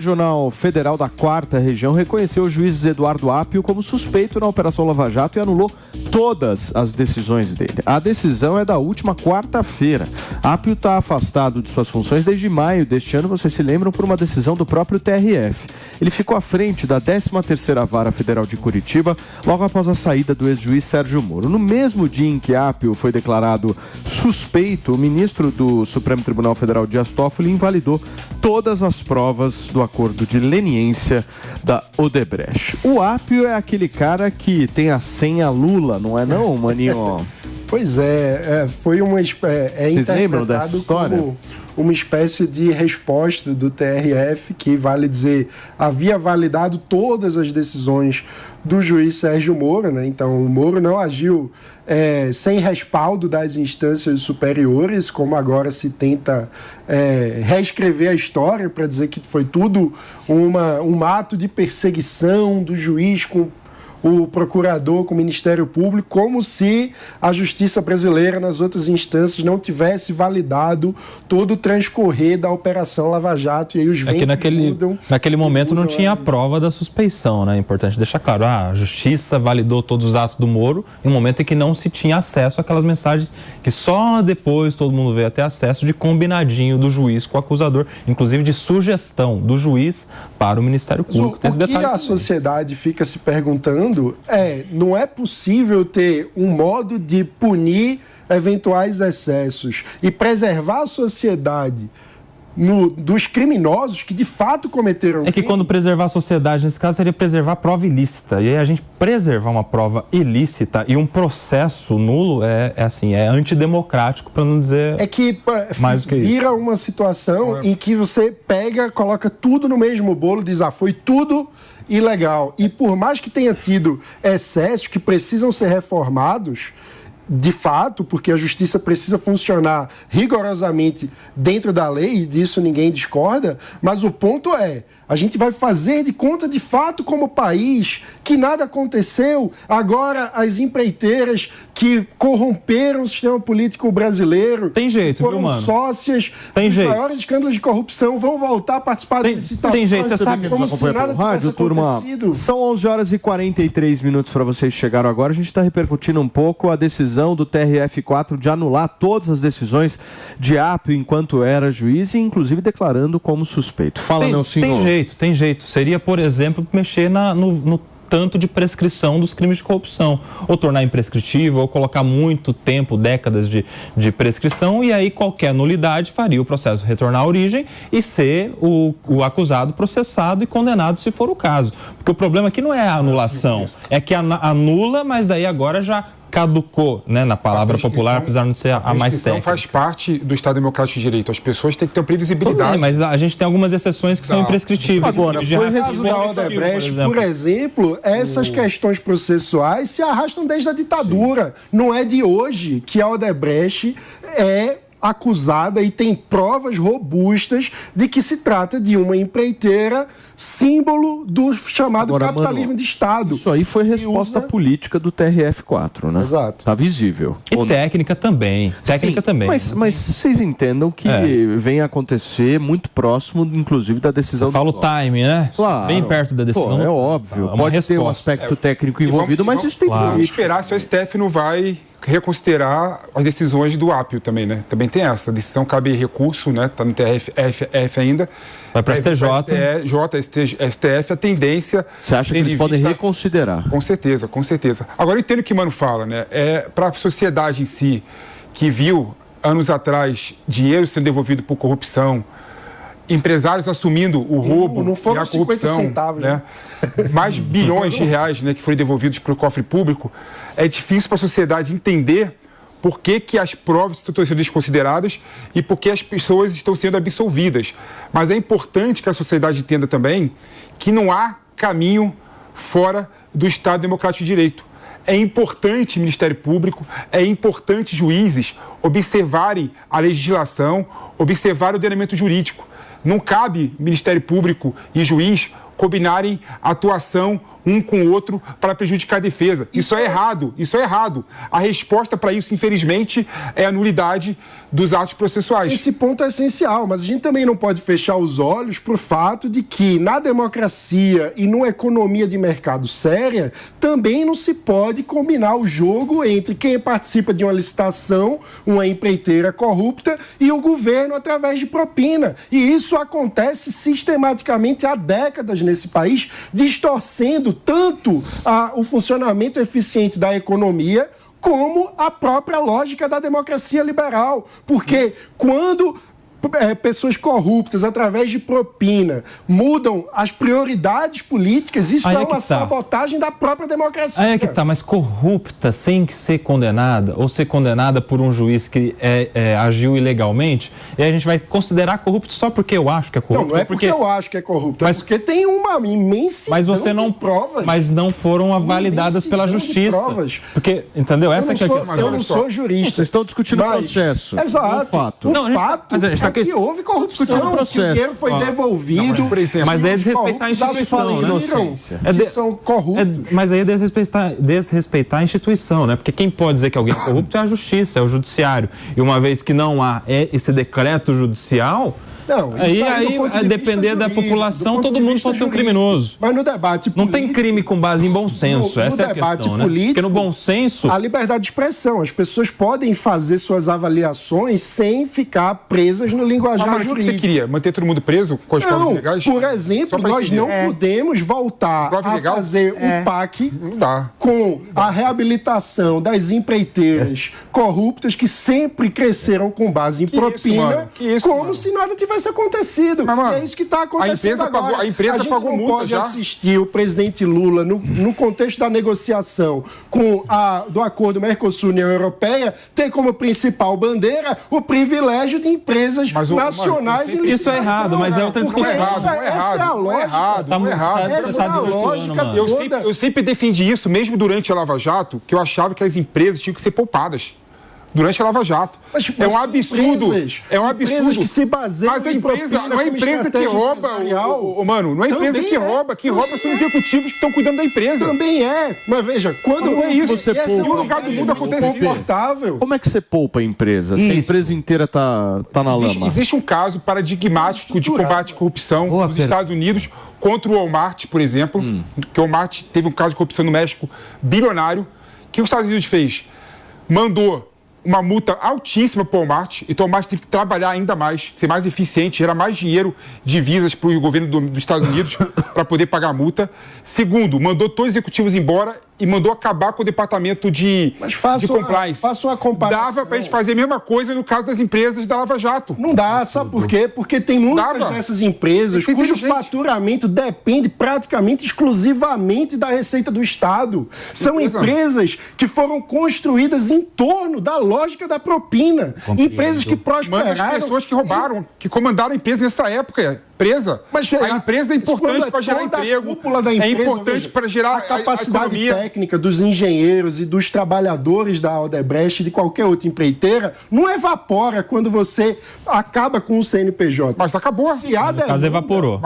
O Tribunal Federal da 4ª Região reconheceu o juiz Eduardo Apio como suspeito na Operação Lava Jato e anulou todas as decisões dele. A decisão é da última quarta-feira. Apio está afastado de suas funções desde maio deste ano, vocês se lembram, por uma decisão do próprio TRF. Ele ficou à frente da 13ª Vara Federal de Curitiba, logo após a saída do ex-juiz Sérgio Moro. No mesmo dia em que Apio foi declarado suspeito, o ministro do Supremo Tribunal Federal, Dias Toffoli, invalidou todas as provas do acordo de leniência da Odebrecht. O Apio é aquele cara que tem a senha Lula, não é não, maninho? Pois é, foi uma... Vocês lembram dessa história? Como uma espécie de resposta do TRF, que vale dizer, havia validado todas as decisões do juiz Sérgio Moro, né? Então, o Moro não agiu sem respaldo das instâncias superiores, como agora se tenta reescrever a história para dizer que foi tudo um ato de perseguição do juiz com o procurador, com o Ministério Público, como se a justiça brasileira nas outras instâncias não tivesse validado todo o transcorrer da Operação Lava Jato, e aí os ventos naquele momento não tinha a prova da suspeição, né? É importante deixar claro, a justiça validou todos os atos do Moro em um momento em que não se tinha acesso àquelas mensagens que só depois todo mundo veio a ter acesso, de combinadinho do juiz com o acusador, inclusive de sugestão do juiz para o Ministério Público. O que a sociedade fica se perguntando não é possível ter um modo de punir eventuais excessos e preservar a sociedade dos criminosos que de fato cometeram crime. É que quando preservar a sociedade, nesse caso, seria preservar a prova ilícita. E aí a gente preservar uma prova ilícita e um processo nulo é antidemocrático, para não dizer mais do que vira isso. Uma situação em que você coloca tudo no mesmo bolo, diz, foi tudo ilegal. E por mais que tenha tido excessos que precisam ser reformados, de fato, porque a justiça precisa funcionar rigorosamente dentro da lei, e disso ninguém discorda, mas o ponto a gente vai fazer de conta, de fato, como país, que nada aconteceu. Agora, as empreiteiras que corromperam o sistema político brasileiro, tem jeito, foram sócias dos maiores escândalos de corrupção, vão voltar a participar da licitação. Tem jeito, você sabe como se nada tivesse acontecido. São 11h43 para vocês chegaram agora. A gente está repercutindo um pouco a decisão do TRF4 de anular todas as decisões de Apio enquanto era juiz, e inclusive declarando como suspeito. Fala, Nelsinho. Tem jeito. Seria, por exemplo, mexer no tanto de prescrição dos crimes de corrupção, ou tornar imprescritível, ou colocar muito tempo, décadas de prescrição, e aí qualquer nulidade faria o processo retornar à origem e ser o acusado processado e condenado, se for o caso. Porque o problema aqui não é a anulação, é que anula, mas daí agora já caducou, né, na palavra popular, apesar de não ser a mais técnica. Faz parte do Estado Democrático de Direito. As pessoas têm que ter uma previsibilidade. Mas a gente tem algumas exceções que são imprescritíveis. Agora, foi o caso da Odebrecht, por exemplo, essas questões processuais se arrastam desde a ditadura. Sim. Não é de hoje que a Odebrecht é acusada e tem provas robustas de que se trata de uma empreiteira símbolo do chamado capitalismo de Estado. Isso aí foi resposta política do TRF4, né? Exato. Tá visível. E técnica também. Mas vocês entendam que vem a acontecer muito próximo, inclusive, da decisão. Você fala o time, né? Claro. Bem perto da decisão. É óbvio. Pode ter um aspecto técnico envolvido, mas isso tem que esperar se o STF não vai reconsiderar as decisões do Apio também, né? Também tem essa. A decisão cabe recurso, né? Tá no TRF ainda. Vai para STJ. STF, a tendência... Você acha que eles podem reconsiderar? Com certeza, com certeza. Agora, eu entendo o que o Mano fala, né? Para a sociedade em si, que viu, anos atrás, dinheiro sendo devolvido por corrupção, empresários assumindo o roubo não foram e a corrupção, 50 centavos, né? Mais bilhões de reais, né, que foram devolvidos para o cofre público. É difícil para a sociedade entender por que as provas estão sendo desconsideradas e por que as pessoas estão sendo absolvidas. Mas é importante que a sociedade entenda também que não há caminho fora do Estado Democrático de Direito. É importante Ministério Público, é importante juízes observarem a legislação, observar o ordenamento jurídico. Não cabe Ministério Público e juiz combinarem atuação um com o outro para prejudicar a defesa. Isso é errado, isso é errado. A resposta para isso, infelizmente, é a nulidade dos atos processuais. Esse ponto é essencial, mas a gente também não pode fechar os olhos para o fato de que na democracia e numa economia de mercado séria, também não se pode combinar o jogo entre quem participa de uma licitação, uma empreiteira corrupta, e o governo através de propina. E isso acontece sistematicamente há décadas nesse país, distorcendo tanto o funcionamento eficiente da economia como a própria lógica da democracia liberal. Porque quando pessoas corruptas, através de propina, mudam as prioridades políticas, isso é uma sabotagem da própria democracia. Aí é que tá, mas corrupta sem ser condenada, ou ser condenada por um juiz que agiu ilegalmente, e a gente vai considerar corrupto só porque eu acho que é corrupto? Não é porque eu acho que é corrupto, é porque tem uma imensidão de provas. Mas não foram avalidadas pela justiça. Porque, entendeu? Essa que é a questão. Eu não sou jurista. Vocês estão discutindo o processo. Exato. O fato. O fato é que houve corrupção, que o dinheiro foi devolvido. Mas daí é desrespeitar a instituição, né? Que são corruptos. Mas aí é desrespeitar a instituição, né? Porque quem pode dizer que alguém é corrupto é a justiça, é o judiciário. E uma vez que não há esse decreto judicial... Não, aí a depender da população, todo mundo pode ser um criminoso. Mas no debate político... Não tem crime com base em bom senso, essa é a questão, né? Porque no bom senso... A liberdade de expressão, as pessoas podem fazer suas avaliações sem ficar presas no linguajar jurídico. O que você queria? Manter todo mundo preso com as provas legais? Por exemplo, nós não podemos voltar a fazer um PAC com a reabilitação das empreiteiras corruptas que sempre cresceram com base em propina, como se nada tivesse acontecido. Mas, é isso que está acontecendo agora. A empresa pagou multa. A gente não pode assistir o presidente Lula, no contexto da negociação do acordo Mercosul-União Europeia, ter como principal bandeira o privilégio de empresas nacionais em licitação. Isso é errado, mas é outra discussão. Essa é a lógica. Essa é a lógica toda. Eu sempre defendi isso, mesmo durante a Lava Jato, que eu achava que as empresas tinham que ser poupadas. Durante a Lava Jato. Mas é um absurdo. É um absurdo. Empresas que se baseiam mas a empresa não é a empresa que rouba, mano. Não é a empresa que rouba. Quem rouba são os executivos que estão cuidando da empresa. Também é. Mas veja, quando não é isso, você poupa, um lugar do mundo acontece confortável. Como é que você poupa a empresa? Se a empresa inteira tá na lama. Existe um caso paradigmático de combate à corrupção nos Estados Unidos contra o Walmart, por exemplo, que o Walmart teve um caso de corrupção no México bilionário. O que os Estados Unidos fez? Mandou uma multa altíssima para o Walmart, então o Walmart teve que trabalhar ainda mais, ser mais eficiente, gerar mais dinheiro, divisas para o governo dos Estados Unidos para poder pagar a multa. Segundo, mandou todos os executivos embora e mandou acabar com o departamento de compliance. Faça uma comparação. Dava para a gente fazer a mesma coisa no caso das empresas da Lava Jato. Não dá, sabe por quê? Porque tem muitas dessas empresas cujo faturamento depende praticamente exclusivamente da receita do Estado. São empresas que foram construídas em torno da lógica da propina. Empresas que prosperaram. Mas as pessoas que roubaram, que comandaram a empresa nessa época. Mas a empresa é importante para gerar emprego, é importante para gerar a capacidade técnica dos engenheiros e dos trabalhadores da Odebrecht e de qualquer outra empreiteira não evapora quando você acaba com o CNPJ. Mas acabou. No caso evaporou.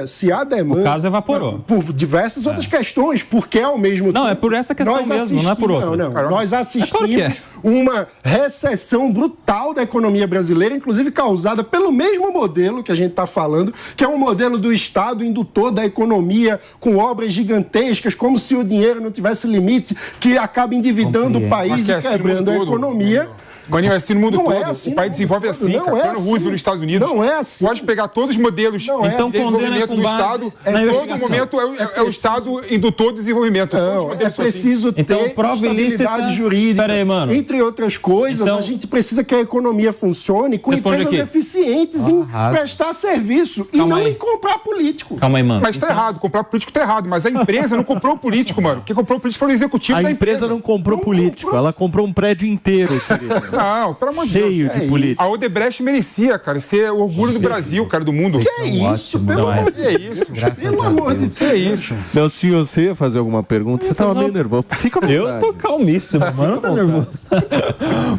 Se há demanda... O caso evaporou. Por diversas outras questões, porque ao mesmo tempo... Não, é por essa questão mesmo, não é por outra. Nós assistimos uma recessão brutal da economia brasileira, inclusive causada pelo mesmo modelo que a gente está falando, que é um modelo do Estado indutor da economia, com obras gigantescas, como se o dinheiro não tivesse limite, que acaba endividando o país e quebrando a economia. Maninho, é assim no mundo todo. O país desenvolve assim, cara. Plano Roosevelt nos Estados Unidos. Não é assim. Pode pegar todos os modelos de desenvolvimento do Estado. Em todo momento é o Estado indutor do desenvolvimento. Não, é preciso ter estabilidade jurídica. Peraí, mano. Entre outras coisas, a gente precisa que a economia funcione com empresas eficientes em prestar serviço e não em comprar político. Calma aí, mano. Mas tá errado. Comprar político tá errado. Mas a empresa não comprou o político, mano. Quem comprou o político foi o executivo da empresa. A empresa não comprou político. Ela comprou um prédio inteiro, querido. Não, pelo amor de Deus. Cheio de política. A Odebrecht merecia, cara, ser o orgulho do Brasil, cara, do mundo. Que é isso? Pelo amor de Deus. Pelo amor de Deus. Que é isso? Nelsinho, você ia fazer alguma pergunta? Você tava meio nervoso. Fica à vontade. Eu tô calmíssimo, mano. Não tá nervoso.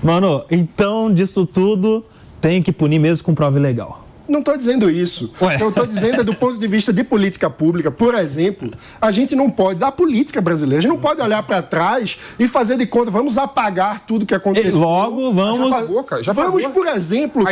Mano, então, disso tudo, tem que punir mesmo com prova ilegal. Não estou dizendo isso. Ué. Eu estou dizendo do ponto de vista de política pública. Por exemplo, a gente não pode, da política brasileira, a gente não pode olhar para trás e fazer de conta, vamos apagar tudo que aconteceu. Logo, vamos... Vamos, por exemplo,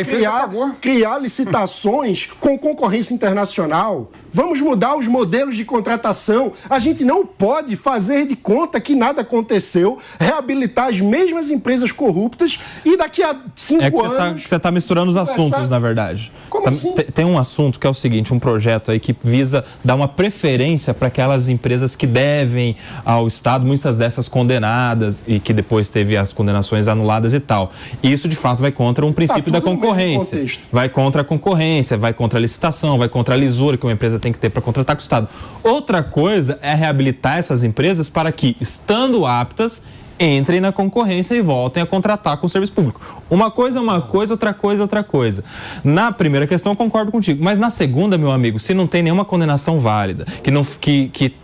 criar licitações com concorrência internacional. Vamos mudar os modelos de contratação. A gente não pode fazer de conta que nada aconteceu, reabilitar as mesmas empresas corruptas e daqui a 5 anos... Você está misturando os assuntos, na verdade. Como assim? Tem um assunto que é o seguinte, um projeto aí que visa dar uma preferência para aquelas empresas que devem ao Estado, muitas dessas condenadas e que depois teve as condenações anuladas e tal. Isso, de fato, vai contra um princípio da concorrência. Vai contra a concorrência, vai contra a licitação, vai contra a lisura que uma empresa tem que ter para contratar com o Estado. Outra coisa é reabilitar essas empresas para que, estando aptas, entrem na concorrência e voltem a contratar com o serviço público. Uma coisa é uma coisa, outra coisa é outra coisa. Na primeira questão eu concordo contigo, mas na segunda, meu amigo, se não tem nenhuma condenação válida,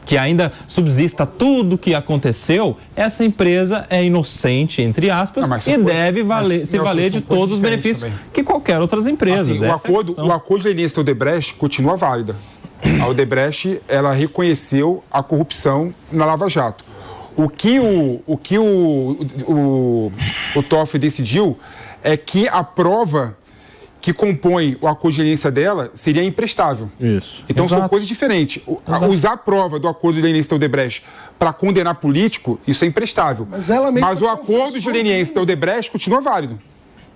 que ainda subsista tudo que aconteceu, essa empresa é inocente, entre aspas, e deve se valer de todos os benefícios que qualquer outras empresas. Assim, o acordo da Inês Odebrecht continua válido. A Odebrecht, ela reconheceu a corrupção na Lava Jato. O que o Toffoli decidiu é que a prova que compõe o acordo de leniência dela seria imprestável. Isso. Então são coisas diferentes. Usar a prova do acordo de leniência da Odebrecht para condenar político, isso é imprestável. Mas o acordo de leniência da Odebrecht continua válido.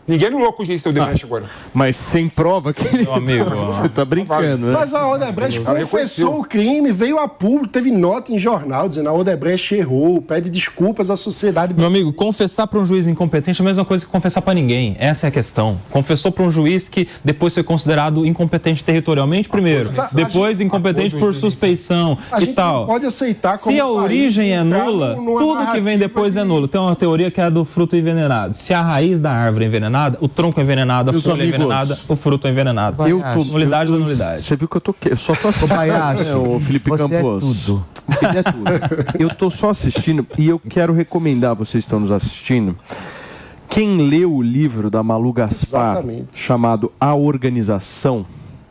Ninguém anulou com o juiz da Odebrecht agora. Mas sem prova, meu amigo, você tá brincando, né? Mas a Odebrecht confessou o crime, veio a público, teve nota em jornal dizendo a Odebrecht errou, pede desculpas à sociedade. Meu amigo, confessar para um juiz incompetente é a mesma coisa que confessar para ninguém. Essa é a questão. Confessou para um juiz que depois foi considerado incompetente territorialmente primeiro, depois incompetente por suspeição e tal. Não pode aceitar como se a origem é nula, tudo que vem depois é nulo. Tem uma teoria que é a do fruto envenenado. Se a raiz da árvore é envenenada, o tronco é envenenado, a folha é envenenada, o fruto é envenenado. Nulidade da nulidade. Você viu que eu só tô assistindo. Felipe Campos. É tudo. Ele é tudo. Eu tô só assistindo e eu quero recomendar, vocês estão nos assistindo, quem leu o livro da Malu Gaspar, chamado A Organização,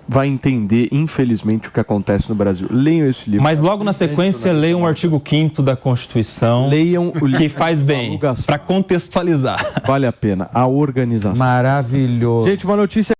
vai entender, infelizmente, o que acontece no Brasil. Leiam esse livro. Mas logo na sequência, leiam o artigo 5º da Constituição. Leiam o livro que faz bem, para contextualizar. Vale a pena. A Organização. Maravilhoso. Gente, uma notícia